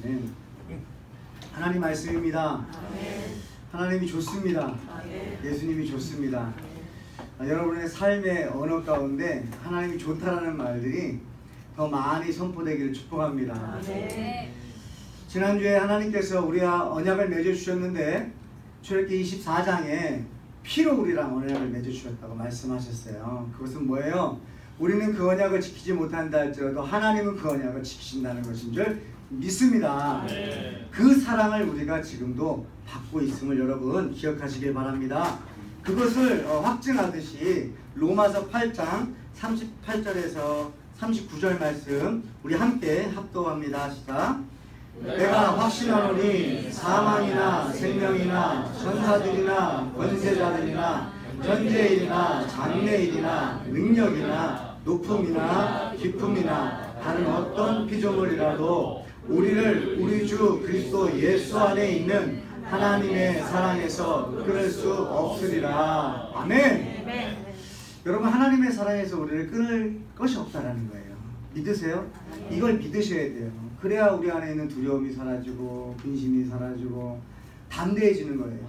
네. 하나님 말씀입니다. 하나님이 좋습니다. 예수님이 좋습니다. 여러분의 삶의 언어 가운데 하나님이 좋다라는 말들이 더 많이 선포되기를 축복합니다. 지난주에 하나님께서 우리와 언약을 맺어주셨는데 출애굽기 24장에 피로 우리랑 언약을 맺어주셨다고 말씀하셨어요. 그것은 뭐예요? 우리는 그 언약을 지키지 못한다 할지라도 하나님은 그 언약을 지키신다는 것인 줄 믿습니다. 그 사랑을 우리가 지금도 받고 있음을 여러분 기억하시길 바랍니다. 그것을 확증하듯이 로마서 8장 38절에서 39절 말씀 우리 함께 합독합니다. 시작. 내가 확신하노니 사망이나 생명이나 천사들이나 권세자들이나 전제일이나 장래일이나 능력이나 높음이나 깊음이나 다른 어떤 피조물이라도 우리를 우리 주 그리스도 예수 안에 있는 하나님의 사랑에서 끊을 수 없으리라. 아멘. 여러분, 하나님의 사랑에서 우리를 끊을 것이 없다라는 거예요. 믿으세요? 이걸 믿으셔야 돼요. 그래야 우리 안에 있는 두려움이 사라지고 근심이 사라지고 담대해지는 거예요.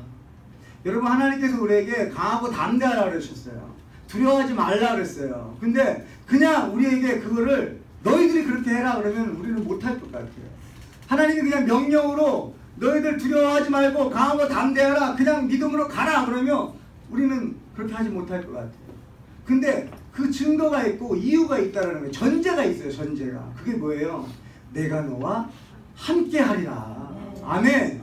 여러분, 하나님께서 우리에게 강하고 담대하라 그러셨어요. 두려워하지 말라 그랬어요. 근데 그냥 우리에게 그거를 너희들이 그렇게 해라 그러면 우리는 못할 것 같아요. 하나님이 그냥 명령으로 너희들 두려워하지 말고 강하고 담대하라, 그냥 믿음으로 가라 그러면 우리는 그렇게 하지 못할 것 같아요. 근데 그 증거가 있고 이유가 있다는 거예요. 전제가 있어요. 전제가. 그게 뭐예요? 내가 너와 함께 하리라. 아멘.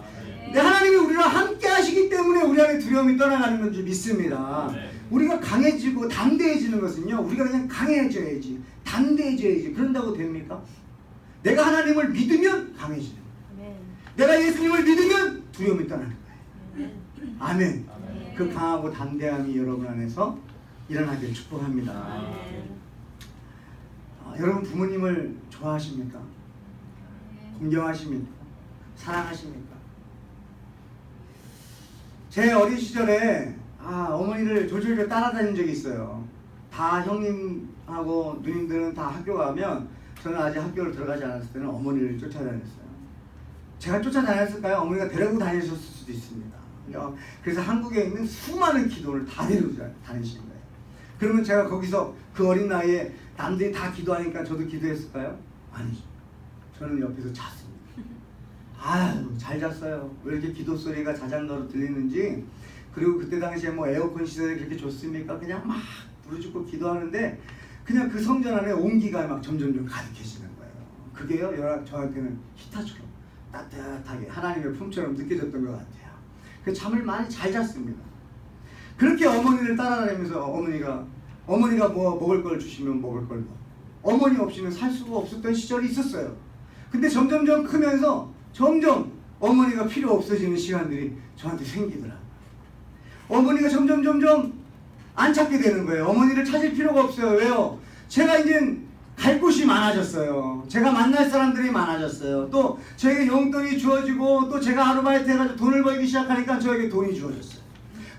하나님이 우리랑 함께 하시기 때문에 우리 안에 두려움이 떠나가는 건 줄 믿습니다. 우리가 강해지고 담대해지는 것은요, 우리가 그냥 강해져야지, 담대해져야지. 그런다고 됩니까? 내가 하나님을 믿으면 강해지는 거예요. 내가 예수님을 믿으면 두려움이 떠나는 거예요. 아멘. 그 강하고 담대함이 여러분 안에서 일어나길 축복합니다. 여러분, 부모님을 좋아하십니까? 존경하십니까? 사랑하십니까? 제 어린 시절에 어머니를 졸졸 따라다닌 적이 있어요. 다 형님하고 누님들은 다 학교 가면 저는 아직 학교를 들어가지 않았을 때는 어머니를 쫓아다녔어요. 제가 쫓아다녔을까요? 어머니가 데리고 다니셨을 수도 있습니다. 그래서 한국에 있는 수많은 기도를 다 데리고 다니신 거예요. 그러면 제가 거기서 그 어린 나이에 남들이 다 기도하니까 저도 기도했을까요? 아니죠. 저는 옆에서 잤습니다. 아유, 잘 잤어요. 왜 이렇게 기도 소리가 자장가로 들리는지. 그리고 그때 당시에 뭐 에어컨 시설이 그렇게 좋습니까? 그냥 막 부르짖고 기도하는데 그냥 그 성전 안에 온기가 막 점점 가득해지는 거예요. 그게요, 저한테는 히타처럼 따뜻하게 하나님의 품처럼 느껴졌던 것 같아요. 그래서 잠을 많이 잘 잤습니다. 그렇게 어머니를 따라다니면서 어머니가 뭐 먹을 걸 주시면 먹을 걸 먹고, 어머니 없이는 살 수가 없었던 시절이 있었어요. 근데 점점점 크면서 점점 어머니가 필요 없어지는 시간들이 저한테 생기더라고요. 어머니가 점점 안 찾게 되는 거예요. 어머니를 찾을 필요가 없어요. 왜요? 제가 이제 갈 곳이 많아졌어요. 제가 만날 사람들이 많아졌어요. 또 저에게 용돈이 주어지고 또 제가 아르바이트 해가지고 돈을 벌기 시작하니까 저에게 돈이 주어졌어요.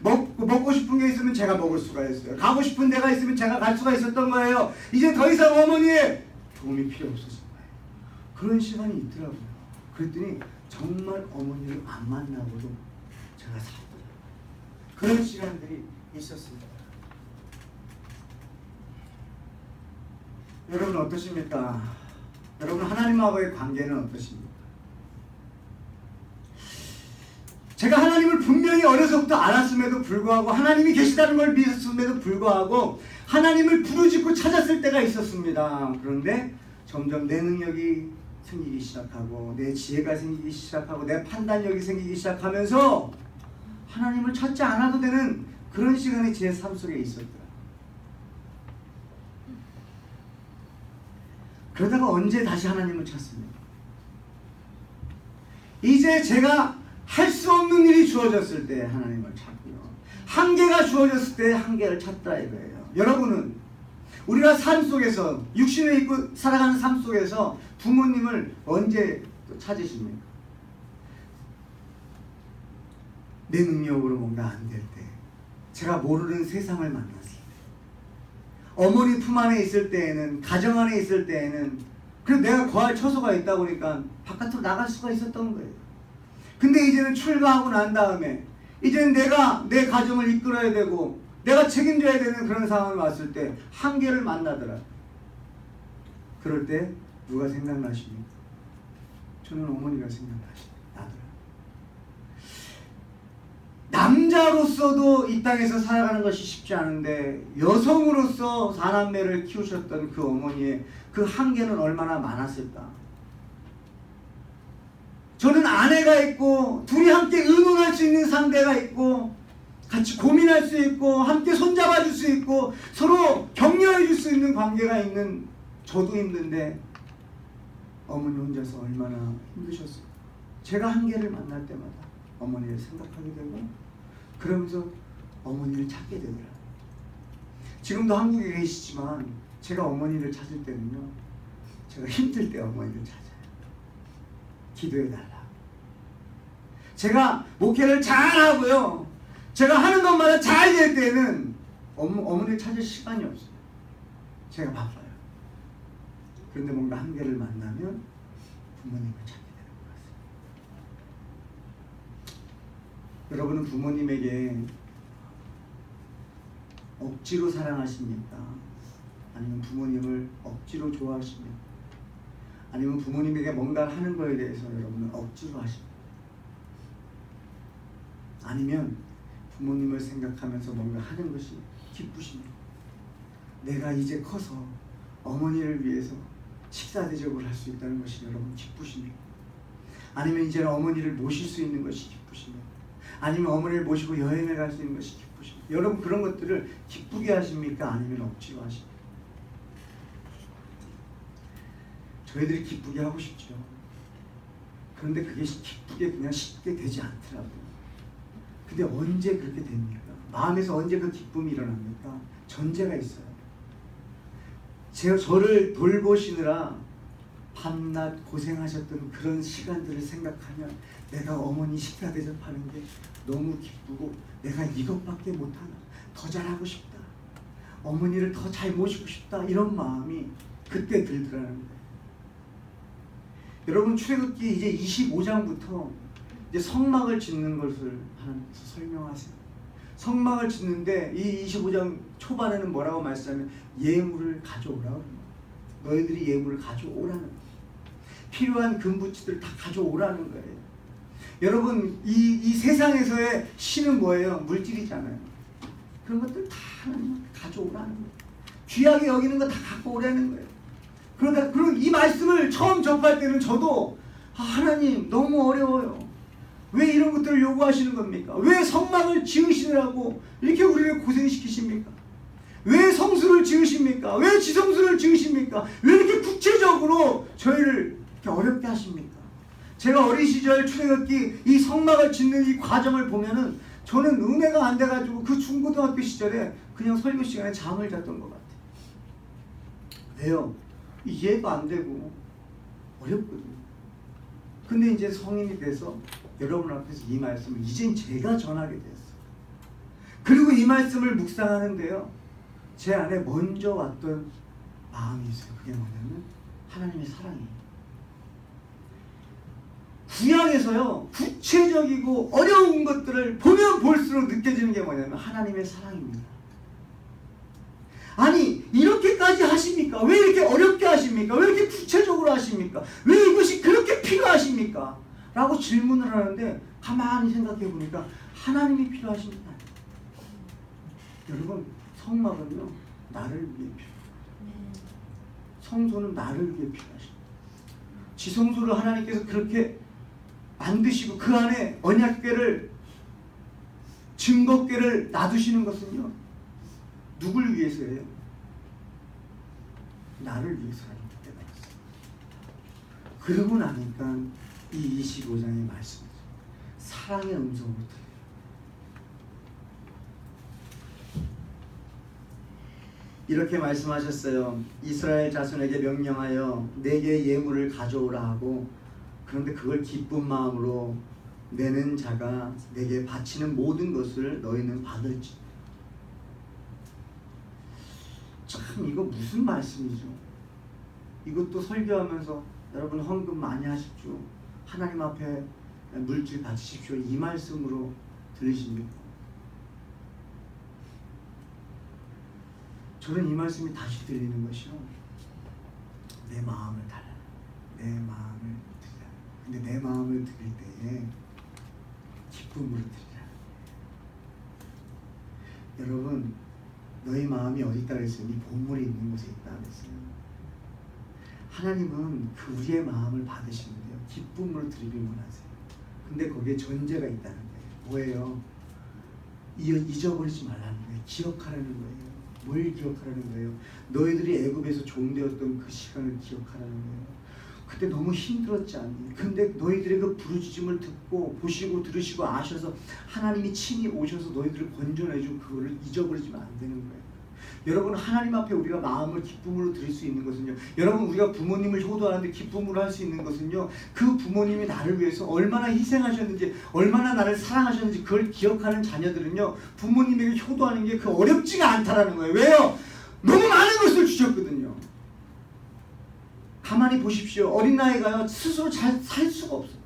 먹고 싶은 게 있으면 제가 먹을 수가 있어요. 가고 싶은 데가 있으면 제가 갈 수가 있었던 거예요. 이제 더 이상 어머니의 도움이 필요 없어진 거예요. 그런 시간이 있더라고요. 그랬더니 정말 어머니를 안 만나고도 제가 살더라고요. 그런 시간들이 있었습니다. 여러분 어떠십니까? 여러분 하나님하고의 관계는 어떠십니까? 제가 하나님을 분명히 어려서부터 알았음에도 불구하고, 하나님이 계시다는 걸 믿었음에도 불구하고 하나님을 부르짖고 찾았을 때가 있었습니다. 그런데 점점 내 능력이 생기기 시작하고 내 지혜가 생기기 시작하고 내 판단력이 생기기 시작하면서 하나님을 찾지 않아도 되는 그런 시간이 제 삶 속에 있었더라. 그러다가 언제 다시 하나님을 찾습니까? 이제 제가 할 수 없는 일이 주어졌을 때 하나님을 찾고요, 한계가 주어졌을 때 한계를 찾다 이거예요. 여러분은 우리가 삶 속에서 육신을 입고 살아가는 삶 속에서 부모님을 언제 찾으십니까? 내 능력으로 뭔가 안 될 때, 제가 모르는 세상을 만났을 때, 어머니 품 안에 있을 때에는, 가정 안에 있을 때에는 그래서 내가 거할 처소가 있다 보니까 바깥으로 나갈 수가 있었던 거예요. 근데 이제는 출가하고 난 다음에 이제는 내가 내 가정을 이끌어야 되고 내가 책임져야 되는 그런 상황이 왔을 때 한계를 만나더라. 그럴 때 누가 생각나십니까? 저는 어머니가 생각나더라. 남자로서도 이 땅에서 살아가는 것이 쉽지 않은데 여성으로서 4남매를 키우셨던 그 어머니의 그 한계는 얼마나 많았을까. 저는 아내가 있고 둘이 함께 의논할 수 있는 상대가 있고 같이 고민할 수 있고 함께 손잡아 줄 수 있고 서로 격려해 줄 수 있는 관계가 있는 저도 힘든데 어머니 혼자서 얼마나 힘드셨어요. 제가 한계를 만날 때마다 어머니를 생각하게 되고 그러면서 어머니를 찾게 되더라고요. 지금도 한국에 계시지만 제가 어머니를 찾을 때는요, 제가 힘들 때 어머니를 찾아요. 기도해달라. 제가 목회를 잘하고요, 제가 하는 것마다 잘 될 때는 어머니를 찾을 시간이 없어요. 제가 바빠요. 그런데 뭔가 한계를 만나면 부모님을 찾게 되는 것 같습니다. 여러분은 부모님에게 억지로 사랑하십니까? 아니면 부모님을 억지로 좋아하십니까? 아니면 부모님에게 뭔가를 하는 거에 대해서 여러분은 억지로 하십니까? 아니면 부모님을 생각하면서 뭔가 하는 것이 기쁘십니까? 내가 이제 커서 어머니를 위해서 식사 대접을 할 수 있다는 것이 여러분 기쁘십니까? 아니면 이제는 어머니를 모실 수 있는 것이 기쁘십니까? 아니면 어머니를 모시고 여행을 갈 수 있는 것이 기쁘십니까? 여러분 그런 것들을 기쁘게 하십니까? 아니면 억지로 하십니까? 저희들이 기쁘게 하고 싶죠. 그런데 그게 기쁘게 그냥 쉽게 되지 않더라고요. 근데 언제 그렇게 됩니까? 마음에서 언제 그 기쁨이 일어납니까? 전제가 있어요. 저를 돌보시느라 밤낮 고생하셨던 그런 시간들을 생각하면 내가 어머니 식사 대접하는 게 너무 기쁘고 내가 이것밖에 못하나, 더 잘하고 싶다, 어머니를 더 잘 모시고 싶다, 이런 마음이 그때 들더라는 거예요. 여러분 출애굽기 이제 25장부터 이제 성막을 짓는 것을 하나님께서 설명하세요. 성막을 짓는데 이 25장 초반에는 뭐라고 말씀하면 예물을 가져오라고 합니다. 너희들이 예물을 가져오라는 거예요. 필요한 금부치들 다 가져오라는 거예요. 여러분 이 세상에서의 신은 뭐예요? 물질이잖아요. 그런 것들 다 가져오라는 거예요. 귀하게 여기는 거 다 갖고 오라는 거예요. 그러다 그런 이 말씀을 처음 접할 때는 저도 하나님 너무 어려워요. 왜 이런 것들을 요구하시는 겁니까? 왜 성막을 지으시느라고 이렇게 우리를 고생시키십니까? 왜 성수를 지으십니까? 왜 지성수를 지으십니까? 왜 이렇게 구체적으로 저희를 이렇게 어렵게 하십니까? 제가 어린 시절 출애굽기 이 성막을 짓는 이 과정을 보면은 저는 은혜가 안 돼가지고 그 중고등학교 시절에 그냥 설교 시간에 잠을 잤던 것 같아요. 왜요? 이해가 안 되고 어렵거든요. 근데 이제 성인이 돼서 여러분 앞에서 이 말씀을 이젠 제가 전하게 됐어요. 그리고 이 말씀을 묵상하는데요, 제 안에 먼저 왔던 마음이 있어요. 그게 뭐냐면 하나님의 사랑이에요. 구약에서요, 구체적이고 어려운 것들을 보면 볼수록 느껴지는 게 뭐냐면 하나님의 사랑입니다. 아니 이렇게까지 하십니까? 왜 이렇게 어렵게 하십니까? 왜 이렇게 구체적으로 하십니까? 왜 이것이 그렇게 필요하십니까? 라고 질문을 하는데 가만히 생각해 보니까 하나님이 필요하십니다. 여러분 성막은요 나를 위해 필요합니다. 성소는 나를 위해 필요하십니다. 지성소를 하나님께서 그렇게 만드시고 그 안에 언약궤를 증거궤를 놔두시는 것은요 누굴 위해서예요? 나를 위해서라는 걸 깨달았어요. 그러고 나니까 이 25장의 말씀이죠. 사랑의 음성으로 들려요. 이렇게 말씀하셨어요. 이스라엘 자손에게 명령하여 내게 예물을 가져오라 하고, 그런데 그걸 기쁜 마음으로 내는 자가 내게 바치는 모든 것을 너희는 받을지. 참 이거 무슨 말씀이죠? 이것도 설교하면서 여러분 헌금 많이 하십시오. 하나님 앞에 물질 바치십시오. 이 말씀으로 들리십니까? 저는 이 말씀이 다시 들리는 것이요. 내 마음을 달라. 내 마음을 드리라. 근데 내 마음을 드릴 때에 기쁨으로 드리라. 여러분, 너희 마음이 어디 있다 그랬어요? 이 보물이 있는 곳에 있다 그랬어요. 하나님은 그 우리의 마음을 받으시는데요, 기쁨으로 드리길 원하세요. 근데 거기에 전제가 있다는 거예요. 뭐예요? 잊어버리지 말라는 거예요. 기억하라는 거예요. 뭘 기억하라는 거예요? 너희들이 애굽에서 종되었던 그 시간을 기억하라는 거예요. 그때 너무 힘들었지 않니? 근데 너희들의 그 부르짖음을 듣고 보시고 들으시고 아셔서 하나님이 친히 오셔서 너희들을 건져내준 그거를 잊어버리지면 안 되는 거예요. 여러분, 하나님 앞에 우리가 마음을 기쁨으로 드릴 수 있는 것은요, 여러분, 우리가 부모님을 효도하는데 기쁨으로 할 수 있는 것은요, 그 부모님이 나를 위해서 얼마나 희생하셨는지, 얼마나 나를 사랑하셨는지 그걸 기억하는 자녀들은요, 부모님에게 효도하는 게 그 어렵지가 않다라는 거예요. 왜요? 너무 많은 것을 주셨거든요. 가만히 보십시오. 어린아이가요, 스스로 잘 살 수가 없어요.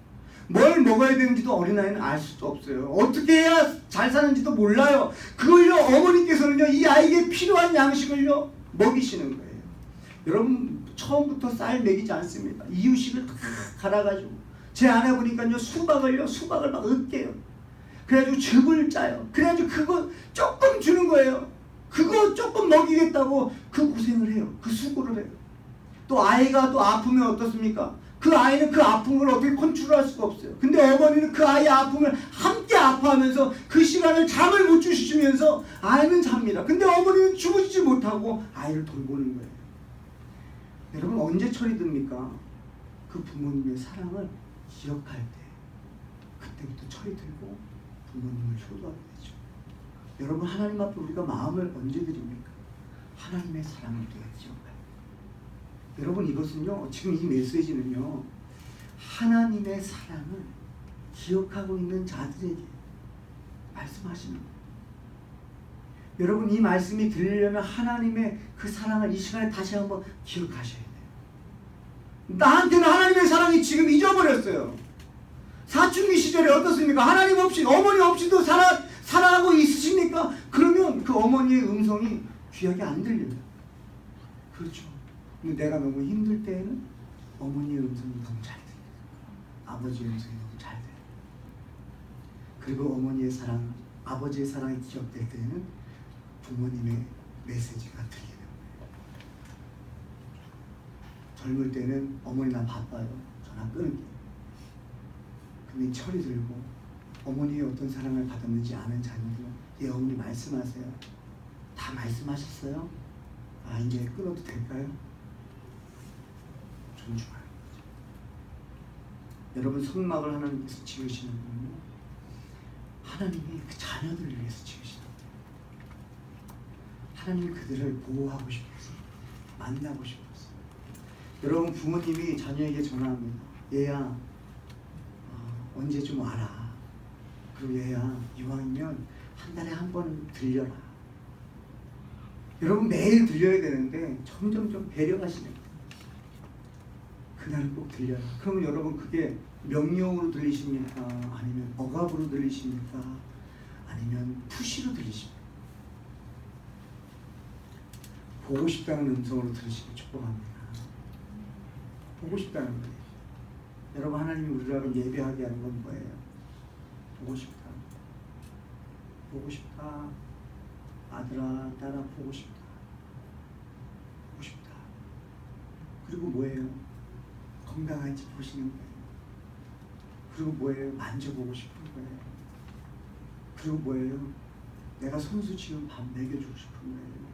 뭘 먹어야 되는지도 어린아이는 알 수도 없어요. 어떻게 해야 잘 사는지도 몰라요. 그걸요, 어머니께서는요, 이 아이에게 필요한 양식을요, 먹이시는 거예요. 여러분, 처음부터 쌀 먹이지 않습니다. 이유식을 다 갈아가지고, 제 아내 보니까요, 수박을 막 으깨요. 그래가지고 즙을 짜요. 그래가지고 그거 조금 주는 거예요. 그거 조금 먹이겠다고 그 고생을 해요. 그 수고를 해요. 또 아이가 또 아프면 어떻습니까? 그 아이는 그 아픈 걸 어떻게 컨트롤할 수가 없어요. 근데 어머니는 그 아이의 아픔을 함께 아파하면서 그 시간을 잠을 못 주시면서 아이는 잡니다. 근데 어머니는 주무시지 못하고 아이를 돌보는 거예요. 여러분, 언제 철이 듭니까? 그 부모님의 사랑을 기억할 때, 그때부터 철이 들고 부모님을 효도하게 되죠. 여러분, 하나님 앞에 우리가 마음을 언제 드립니까? 하나님의 사랑을 우리가 기억할 때. 여러분, 이것은요, 지금 이 메시지는요, 하나님의 사랑을 기억하고 있는 자들에게 말씀하시는 거예요. 여러분, 이 말씀이 들리려면 하나님의 그 사랑을 이 시간에 다시 한번 기억하셔야 돼요. 나한테는 하나님의 사랑이 지금 잊어버렸어요. 사춘기 시절에 어떻습니까? 하나님 없이, 어머니 없이도 살아가고 있으십니까? 그러면 그 어머니의 음성이 귀하게 안 들려요. 그렇죠. 근데 내가 너무 힘들 때에는 어머니의 음성이 너무 잘 들려요. 아버지의 음성이 너무 잘 들려요. 그리고 어머니의 사랑, 아버지의 사랑이 기억될 때에는 부모님의 메시지가 들리는 거예요. 젊을 때는 어머니 나 바빠요. 전화 끊을게요. 근데 철이 들고 어머니의 어떤 사랑을 받았는지 아는 자녀들, 예, 어머니 말씀하세요. 다 말씀하셨어요? 아, 이제 끊어도 될까요? 존중하는 거죠. 여러분, 성막을 하나님께서 지으시는 분은요, 하나님이 그 자녀들을 위해서 지으시는 거예요. 하나님이 그들을 보호하고 싶어서, 만나고 싶어서. 여러분, 부모님이 자녀에게 전화합니다. 얘야, 언제 좀 와라. 그리고 얘야, 이왕이면 한 달에 한 번은 들려라. 여러분, 매일 들려야 되는데 점점점 배려하시는 거예요. 그날은 꼭 들려라. 그러면 여러분, 그게 명령으로 들리십니까? 아니면 억압으로 들리십니까? 아니면 푸시로 들리십니까? 보고 싶다는 음성으로 들으시길 축복합니다. 보고 싶다는 거예요. 여러분, 하나님이 우리를 예배하게 하는 건 뭐예요? 보고 싶다. 보고 싶다. 아들아, 딸아, 보고 싶다. 보고 싶다. 그리고 뭐예요? 건강한지 보시는 거예요. 그리고 뭐예요? 만져보고 싶은 거예요. 그리고 뭐예요? 내가 손수 지은 밥 먹여주고 싶은 거예요.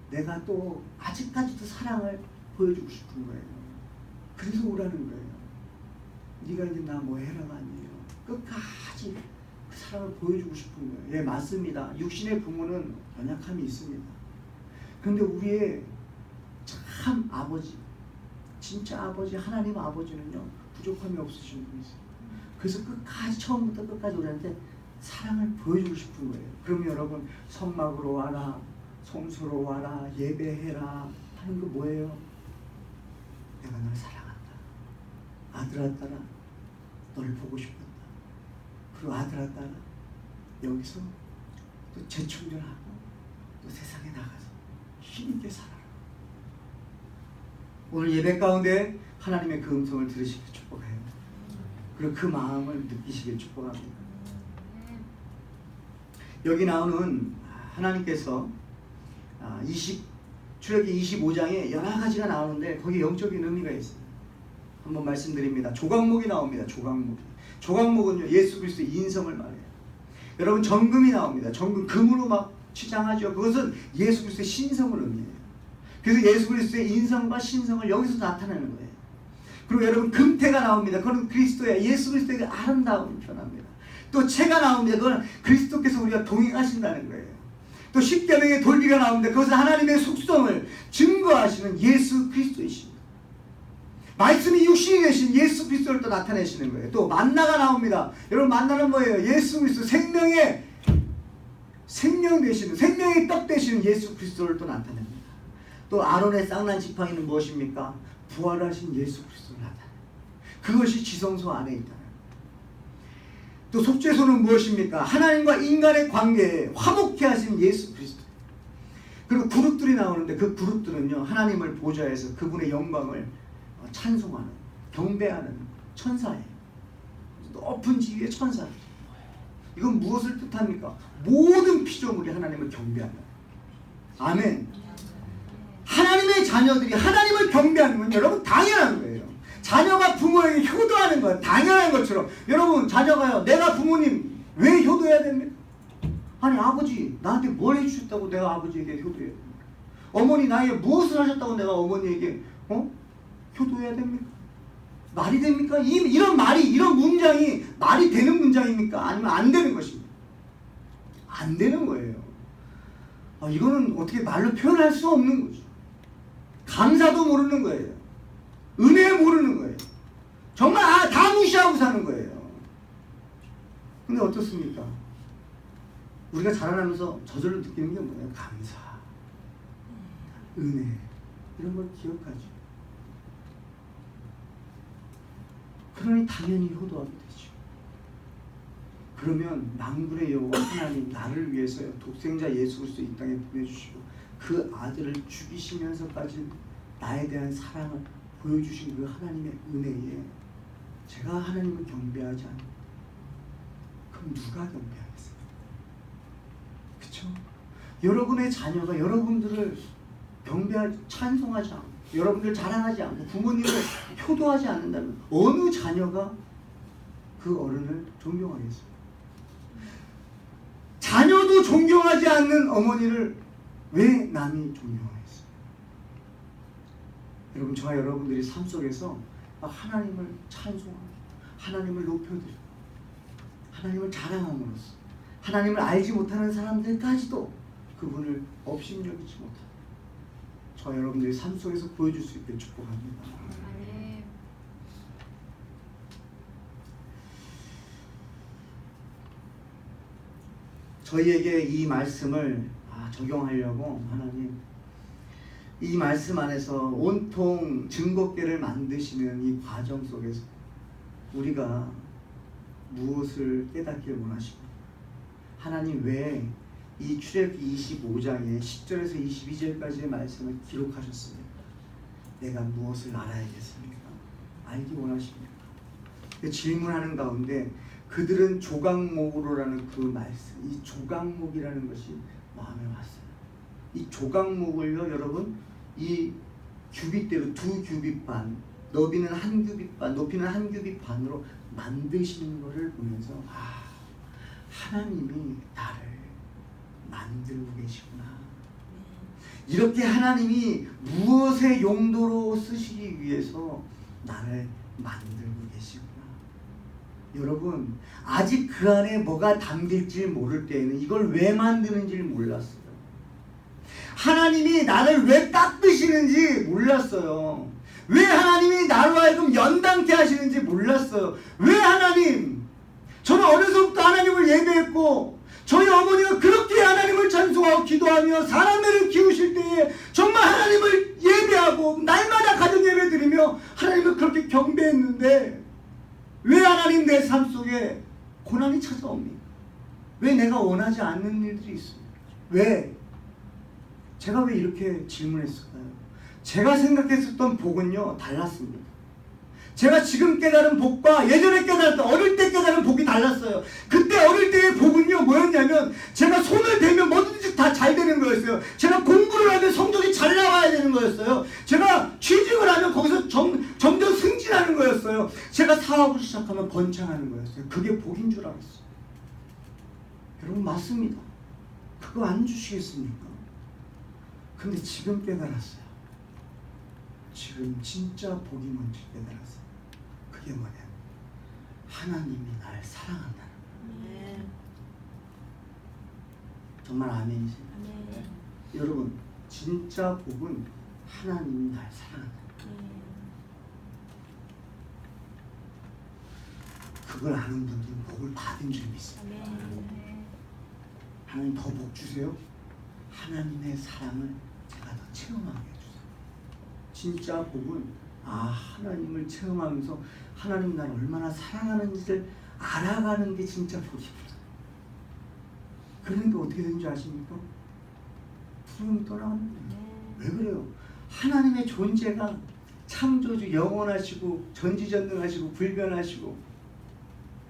내가 또 아직까지도 사랑을 보여주고 싶은 거예요. 그래서 오라는 거예요. 네가 이제 나 뭐 해라가 아니에요. 끝까지 그 사랑을 보여주고 싶은 거예요. 예, 맞습니다. 육신의 부모는 연약함이 있습니다. 그런데 우리의 참 아버지, 진짜 아버지, 하나님 아버지는요, 부족함이 없으신 분이세요. 그래서 끝까지, 처음부터 끝까지 우리한테 사랑을 보여주고 싶은 거예요. 그럼 여러분, 성막으로 와라, 성소로 와라, 예배해라 하는 거 뭐예요? 내가 널 사랑한다. 아들아 딸아 너를 보고 싶었다. 그리고 아들아 딸아 여기서 또 재충전하고 또 세상에 나가서 힘있게 살아라. 오늘 예배 가운데 하나님의 그 음성을 들으시길 축복해요. 그리고 그 마음을 느끼시길 축복합니다. 여기 나오는 하나님께서 출애굽기 25장에 여러 가지가 나오는데 거기 영적인 의미가 있어요. 한번 말씀드립니다. 조각목이 나옵니다. 조각목은요 예수 그리스도의 인성을 말해요. 여러분 정금이 나옵니다. 정금 금으로 막 치장하죠. 그것은 예수 그리스도의 신성을 의미해요. 그래서 예수 그리스도의 인성과 신성을 여기서 나타내는 거예요. 그리고 여러분 금태가 나옵니다. 그건 그리스도의 예수 그리스도의 아름다움을 표현합니다. 또 채가 나옵니다. 그건 그리스도께서 우리가 동행하신다는 거예요. 또 십계명의 돌비가 나옵니다. 그것은 하나님의 속성을 증거하시는 예수 그리스도이십니다. 말씀이 육신이 되신 예수 그리스도를 또 나타내시는 거예요. 또 만나가 나옵니다. 여러분 만나는 뭐예요? 예수 그리스도 생명 되시는 생명의 떡 되시는 예수 그리스도를 또 나타냅니다. 또 아론의 쌍난 지팡이는 무엇입니까? 부활하신 예수 그리스도를 나타냅니다. 그것이 지성소 안에 있다. 또 속죄소는 무엇입니까? 하나님과 인간의 관계에 화목케 하신 예수 그리스도. 그리고 그룹들이 나오는데 그 그룹들은요 하나님을 보좌해서 그분의 영광을 찬송하는, 경배하는 천사예요. 높은 지위의 천사. 이건 무엇을 뜻합니까? 모든 피조물이 하나님을 경배한다. 아멘. 하나님의 자녀들이 하나님을 경배하는 건 여러분 당연한 거예요. 자녀가 부모에게 효도하는 건 당연한 것처럼 여러분 자녀가요 내가 부모님 왜 효도해야 됩니까? 아니 아버지 나한테 뭘 해주셨다고 내가 아버지에게 효도해야 됩니까? 어머니 나에게 무엇을 하셨다고 내가 어머니에게 효도해야 됩니까? 말이 됩니까? 이런 말이 이런 문장이 말이 되는 문장입니까? 아니면 안 되는 것입니까? 안 되는 거예요. 이거는 어떻게 말로 표현할 수 없는 거죠. 감사도 모르는 거예요. 은혜 모르는 거예요. 정말 다 무시하고 사는 거예요. 근데 어떻습니까? 우리가 자라나면서 저절로 느끼는 게 뭐예요? 감사, 은혜 이런 걸 기억하죠. 그러니 당연히 효도하게 되죠. 그러면 만군의 여호와 하나님 나를 위해서요 독생자 예수 그리스도 이 땅에 보내주시고 그 아들을 죽이시면서까지 나에 대한 사랑을 보여주신 그 하나님의 은혜에 제가 하나님을 경배하지 않으면 그럼 누가 경배하겠어요? 그렇죠? 여러분의 자녀가 여러분들을 경배하지 찬송하지 않고 여러분들 자랑하지 않고 부모님을 효도하지 않는다면 어느 자녀가 그 어른을 존경하겠어요? 자녀도 존경하지 않는 어머니를 왜 남이 존경하겠어요? 여러분 저와 여러분들이 삶 속에서 하나님을 찬송하고 하나님을 높여드리고 하나님을 자랑함으로써 하나님을 알지 못하는 사람들까지도 그분을 업신여기지 못하고 저와 여러분들이 삶 속에서 보여줄 수 있게 축복합니다. 저희에게 이 말씀을 적용하려고 하나님 이 말씀 안에서 온통 증거궤를 만드시는 이 과정 속에서 우리가 무엇을 깨닫기를 원하십니까? 하나님 왜 이 출애굽기 25장에 10절에서 22절까지의 말씀을 기록하셨습니까? 내가 무엇을 알아야겠습니까? 알기 원하십니까? 그 질문하는 가운데 그들은 조각목으로라는 그 말씀, 이 조각목이라는 것이 마음에 왔어요. 이 조각목을요, 여러분, 이 규빗대로 2규빗 반, 너비는 1규빗 반, 높이는 1규빗 반으로 만드시는 것을 보면서 하나님이 나를 만들고 계시구나. 이렇게 하나님이 무엇의 용도로 쓰시기 위해서 나를 만들고 계시구나. 여러분 아직 그 안에 뭐가 담길지 모를 때에는 이걸 왜 만드는지를 몰랐어요. 하나님이 나를 왜 닦으시는지 몰랐어요. 왜 하나님이 나로 하여금 연단케 하시는지 몰랐어요. 왜 하나님? 저는 어려서부터 하나님을 예배했고 저희 어머니가 그렇게 하나님을 찬송하고 기도하며 사람들을 키우실 때에 정말 하나님을 예배하고 날마다 가정 예배 드리며 하나님을 그렇게 경배했는데 왜 하나님 내 삶 속에 고난이 찾아옵니까? 왜 내가 원하지 않는 일들이 있습니까? 왜? 제가 왜 이렇게 질문했을까요? 제가 생각했었던 복은요 달랐습니다. 제가 지금 깨달은 복과 예전에 깨달았던 어릴 때 깨달은 복이 달랐어요. 그때 어릴 때의 복은요 뭐였냐면 제가 손을 대면 뭐든지 다 잘 되는 거였어요. 제가 공부를 하면 성적이 잘 나와야 되는 거였어요. 제가 취직을 하면 거기서 점점 승진하는 거였어요. 제가 사업을 시작하면 번창하는 거였어요. 그게 복인 줄 알았어요. 여러분 맞습니다. 그거 안 주시겠습니까? 근데 지금 깨달았어요. 지금 진짜 복이 뭔지 깨달았어요. 그게 뭐냐? 하나님이 날 사랑한다는 거예요. 정말 아멘이지? 아멘. 여러분 진짜 복은 하나님이 날 사랑한다는 거예요. 그걸 아는 분들은 복을 받은 줄 믿습니다. 하나님 더 복 주세요. 하나님의 사랑을 제가 더 체험하게 해주세요. 진짜 복은 하나님을 체험하면서 하나님 나를 얼마나 사랑하는지를 알아가는 게 진짜 복이구나. 그러니까 어떻게 되는지 아십니까? 두려움이 떠나가는 거예요. 왜 그래요? 하나님의 존재가 창조주 영원하시고 전지전능하시고 불변하시고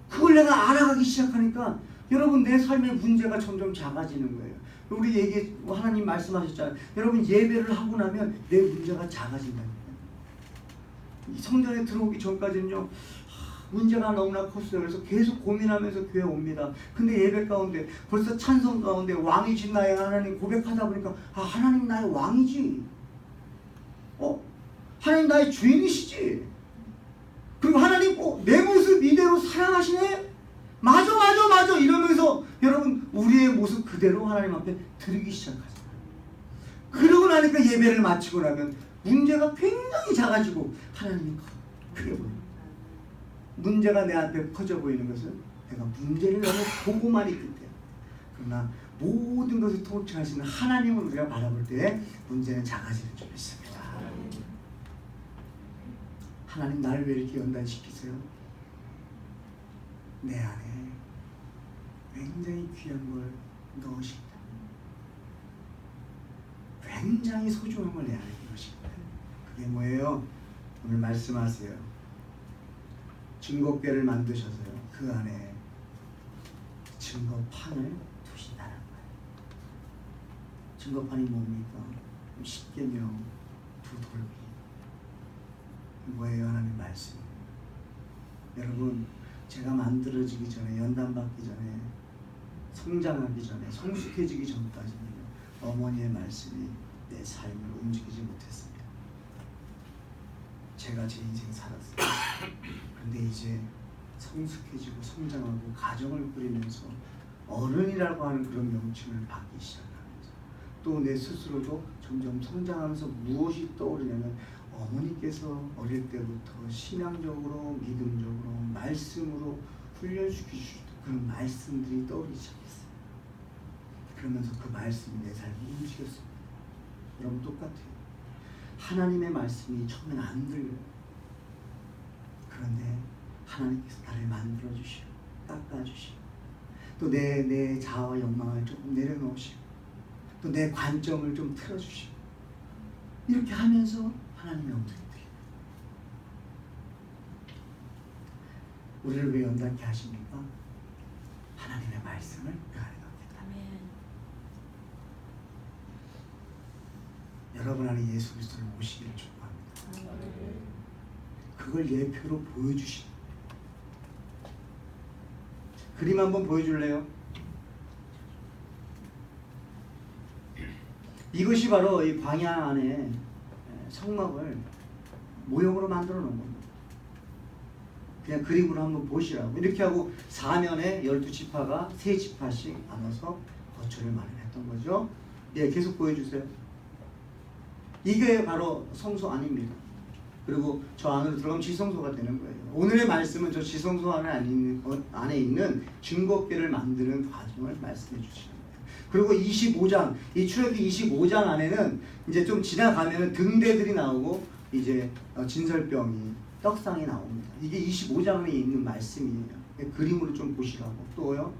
그걸 내가 알아가기 시작하니까 여러분 내 삶의 문제가 점점 작아지는 거예요. 우리 하나님 말씀하셨잖아요. 여러분 예배를 하고 나면 내 문제가 작아진다니까요. 성전에 들어오기 전까지는요 문제가 너무나 컸어요. 그래서 계속 고민하면서 교회 옵니다. 근데 예배 가운데 벌써 찬송 가운데 왕이신 나의 하나님 고백하다 보니까 하나님 나의 왕이지. 하나님 나의 주인이시지. 그리고 하나님 내 모습 이대로 사랑하시네. 맞아 이러면서 여러분 우리의 모습 그대로 하나님 앞에 드리기 시작하잖아요. 그러고 나니까 예배를 마치고 나면 문제가 굉장히 작아지고 하나님이 크게 보여요. 문제가 내 앞에 커져 보이는 것은 내가 문제를 너무 보고만 있기 때문에. 그러나 모든 것을 통치하시는 하나님을 우리가 바라볼 때 문제는 작아지는 줄 믿습니다. 하나님 나를 왜 이렇게 연단시키세요? 내 안에 굉장히 귀한 걸 넣으십니다. 굉장히 소중한 걸 내 안에 넣으십니다. 그게 뭐예요? 오늘 말씀하세요. 증거궤를 만드셔서요. 그 안에 증거판을 두신다는 거예요. 증거판이 뭡니까? 십계명, 두 돌기. 뭐예요? 하나님 말씀. 여러분 제가 만들어지기 전에 연단받기 전에 성장하기 전에 성숙해지기 전까지는 어머니의 말씀이 내 삶을 움직이지 못했습니다. 제가 제 인생 살았어요. 그런데 이제 성숙해지고 성장하고 가정을 꾸리면서 어른이라고 하는 그런 명칭을 받기 시작하면서 또 내 스스로도 점점 성장하면서 무엇이 떠오르냐면 어머니께서 어릴 때부터 신앙적으로 믿음적으로 말씀으로 훈련시키시던 그런 말씀들이 떠오르기 시작했어요. 그러면서 그 말씀이 내 삶을 움직였습니다. 여러분 똑같아요. 하나님의 말씀이 처음엔 안 들려요. 그런데 하나님께서 나를 만들어주시고 깎아주시고 또 내 자아와 욕망을 조금 내려놓으시고 또 내 관점을 좀 틀어주시고 이렇게 하면서 하나님의 엄청이 드립니다. 우리를 왜 연단케 하십니까? 하나님의 말씀을 그 안에 넣습니다. 여러분 안에 예수 그리스도를 모시기를 축복합니다. 그걸 예표로 보여주신 그림 한번 보여줄래요? 이것이 바로 이 광야 안에 성막을 모형으로 만들어 놓은 겁니다. 그냥 그림으로 한번 보시라고. 이렇게 하고 사면에 12지파가 3지파씩 나눠서 거처를 마련했던 거죠. 네, 계속 보여주세요. 이게 바로 성소 아닙니다. 그리고 저 안으로 들어가면 지성소가 되는 거예요. 오늘의 말씀은 저 지성소 안에 있는 증거궤를 만드는 과정을 말씀해 주시는 거예요. 그리고 25장, 이 출애굽기 25장 안에는 이제 좀 지나가면은 등대들이 나오고 이제 진설병이 떡상이 나옵니다. 이게 25장에 있는 말씀이에요. 그림으로 좀 보시라고. 또요.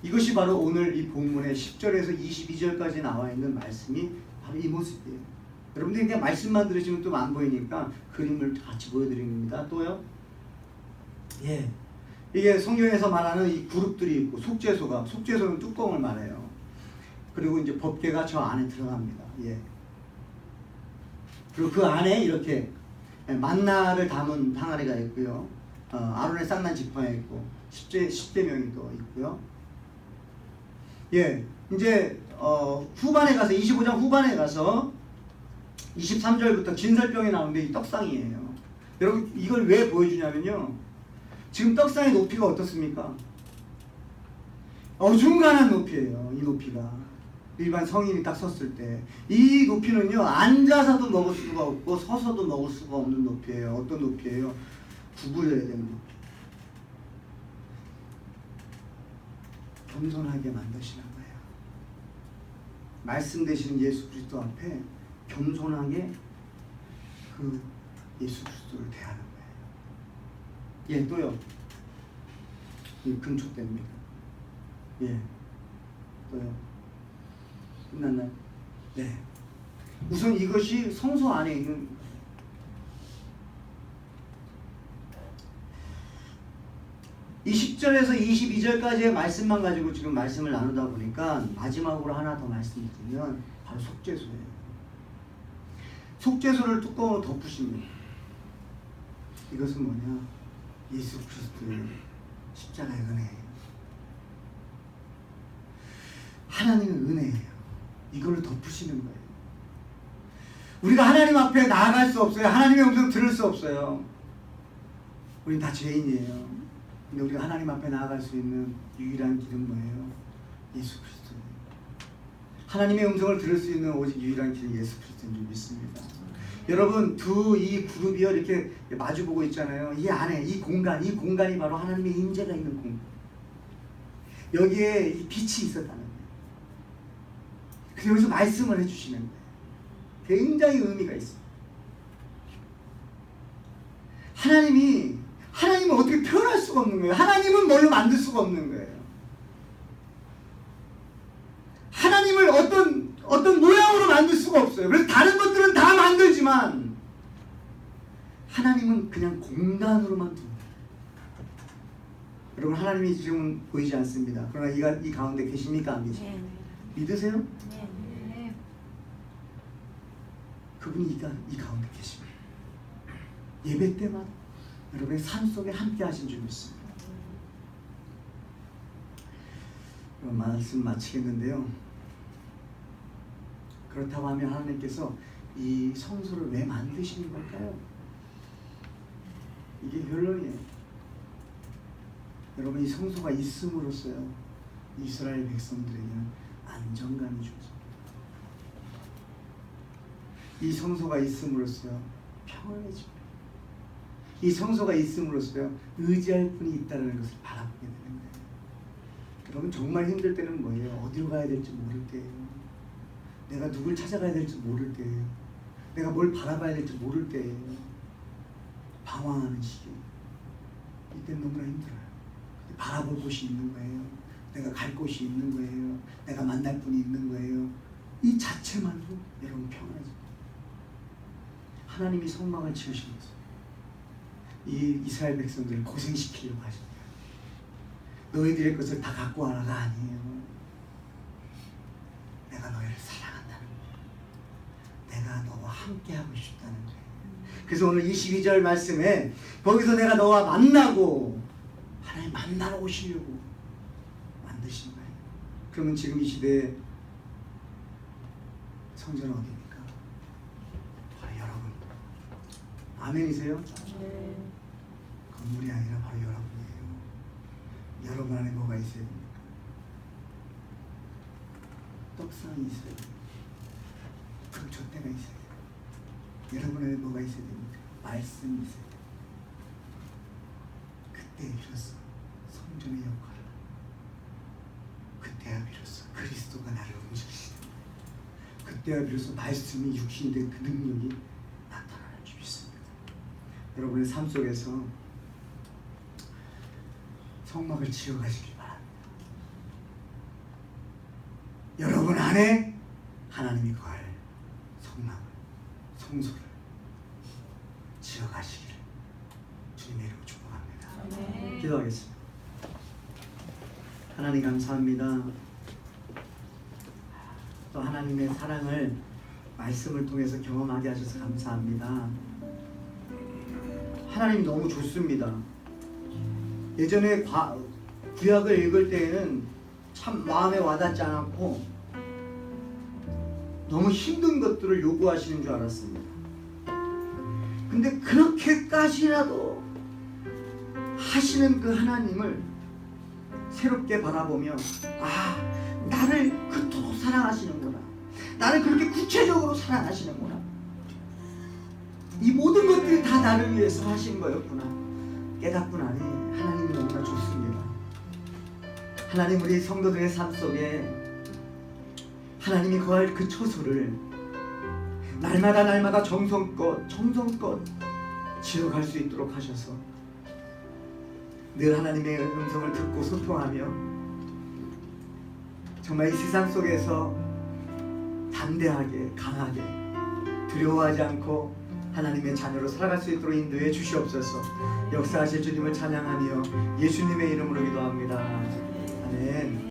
이것이 바로 오늘 이 본문의 10절에서 22절까지 나와 있는 말씀이 바로 이 모습이에요. 여러분들이 그냥 말씀만 들으시면 또 안 보이니까 그림을 같이 보여드립니다. 또요. 예. 이게 성경에서 말하는 이 그룹들이 있고 속죄소는 뚜껑을 말해요. 그리고 이제 법궤가 저 안에 들어갑니다. 예. 그리고 그 안에 이렇게 만나를 담은 항아리가 있고요. 아론의 쌍난 지팡이가 있고 10대명이 또 있고요. 예, 이제 후반에 가서 25장 후반에 가서 23절부터 진설병이 나오는데 이 떡상이에요. 여러분 이걸 왜 보여주냐면요. 지금 떡상의 높이가 어떻습니까? 어중간한 높이에요. 이 높이가. 일반 성인이 딱 섰을 때. 이 높이는요. 앉아서도 먹을 수가 없고 서서도 먹을 수가 없는 높이에요. 어떤 높이예요? 구부려야 되는 높이. 겸손하게 만드시는 거예요. 말씀 되시는 예수 그리스도 앞에 겸손하게 그 예수 그리스도를 대하는 거예요. 예, 또요. 이 금촉됩니다. 예, 또요. 끝났나요? 네. 우선 이것이 성소 안에 있는 이 10절에서 22절까지의 말씀만 가지고 지금 말씀을 나누다 보니까 마지막으로 하나 더 말씀드리면 바로 속죄소예요. 속죄소를 뚜껑으로 덮으십니다. 이것은 뭐냐? 예수 그리스도의 십자가의 은혜예요. 하나님의 은혜예요. 이걸 덮으시는 거예요. 우리가 하나님 앞에 나아갈 수 없어요. 하나님의 음성 들을 수 없어요. 우린 다 죄인이에요. 근데 우리가 하나님 앞에 나아갈 수 있는 유일한 길은 뭐예요? 예수 그리스도예요. 하나님의 음성을 들을 수 있는 오직 유일한 길은 예수 그리스도인 줄 믿습니다. 여러분 이 그룹이요 이렇게 마주보고 있잖아요. 이 안에 이 공간이 바로 하나님의 임재가 있는 공간. 여기에 이 빛이 있었다는 거예요. 그래서 여기서 말씀을 해주시는 거예요. 굉장히 의미가 있어요. 하나님은 어떻게 표현할 수가 없는 거예요. 하나님은 뭘로 만들 수가 없는 거예요. 하나님을 어떤 모양으로 만들 수가 없어요. 그래서 다른 것들은 다 만들지만 하나님은 그냥 공간으로만 둡니다. 여러분 하나님이 지금 보이지 않습니다. 그러나 이 가운데 계십니까? 안 계십니까? 믿으세요? 네. 그분이 이 가운데 계십니다. 예배 때마다 여러분의 삶 속에 함께 하신 줄 믿습니다. 그럼 말씀 마치겠는데요. 그렇다고 하면 하나님께서 이 성소를 왜 만드시는 걸까요? 이게 결론이에요. 여러분 이 성소가 있음으로써요. 이스라엘 백성들에게는 안정감이 주어집니다. 이 성소가 있음으로써요. 평안해집니다. 이 성소가 있음으로써요. 의지할 분이 있다는 것을 바라보게 되는 거예요. 여러분 정말 힘들 때는 뭐예요? 어디로 가야 될지 모를 때예요. 내가 누굴 찾아가야 될지 모를 때예요. 내가 뭘 바라봐야 될지 모를 때예요. 방황하는 시기. 이때는 너무나 힘들어요. 바라볼 곳이 있는 거예요. 내가 갈 곳이 있는 거예요. 내가 만날 분이 있는 거예요. 이 자체만으로 여러분 평안해집니다. 하나님이 성막을 지으시면서 이 이스라엘 백성들을 고생시키려고 하십니다. 너희들의 것을 다 갖고 와라가 아니에요. 내가 너희를 사랑한다는 거예요. 내가 너와 함께 하고 싶다는 거예요. 그래서 오늘 22절 말씀에 거기서 내가 너와 만나고 하나님 만나러 오시려고 만드신 거예요. 그러면 지금 이 시대에 성전은 어디입니까? 바로 여러분. 아멘이세요? 네. 건물이 아니라 바로 여러분이에요. 여러분 안에 뭐가 있어야 됩니까? 떡상이 있어야 됩니다. 금초대가 있어야 됩니다. 여러분 안에 뭐가 있어야 됩니까? 말씀이세요. 그때 비로소 성전의 역할을, 그때야 비로소 그리스도가 나를 움직이시는, 그때야 비로소 말씀이 육신이 된 그 능력이 나타나는 줄 믿습니다. 여러분의 삶 속에서 성막을 지어가시길 바랍니다. 여러분 안에 하나님이 거할 성막을, 성소를 지어가시기를 주님의 이름으로 축복합니다. 아멘. 기도하겠습니다. 하나님 감사합니다. 또 하나님의 사랑을 말씀을 통해서 경험하게 하셔서 감사합니다. 하나님 너무 좋습니다. 예전에 구약을 읽을 때에는 참 마음에 와닿지 않았고 너무 힘든 것들을 요구하시는 줄 알았습니다. 근데 그렇게까지라도 하시는 그 하나님을 새롭게 바라보며, 아, 나를 그토록 사랑하시는구나, 나를 그렇게 구체적으로 사랑하시는구나, 이 모든 것들이 다 나를 위해서 하신 거였구나 깨닫고 나니 하나님이 너무나 좋습니다. 하나님, 우리 성도들의 삶 속에 하나님이 거할 그 처소를 날마다 정성껏 지어갈 수 있도록 하셔서 늘 하나님의 음성을 듣고 소통하며 정말 이 세상 속에서 담대하게, 강하게, 두려워하지 않고 하나님의 자녀로 살아갈 수 있도록 인도해 주시옵소서. 역사하실 주님을 찬양하며 예수님의 이름으로 기도합니다. 아멘.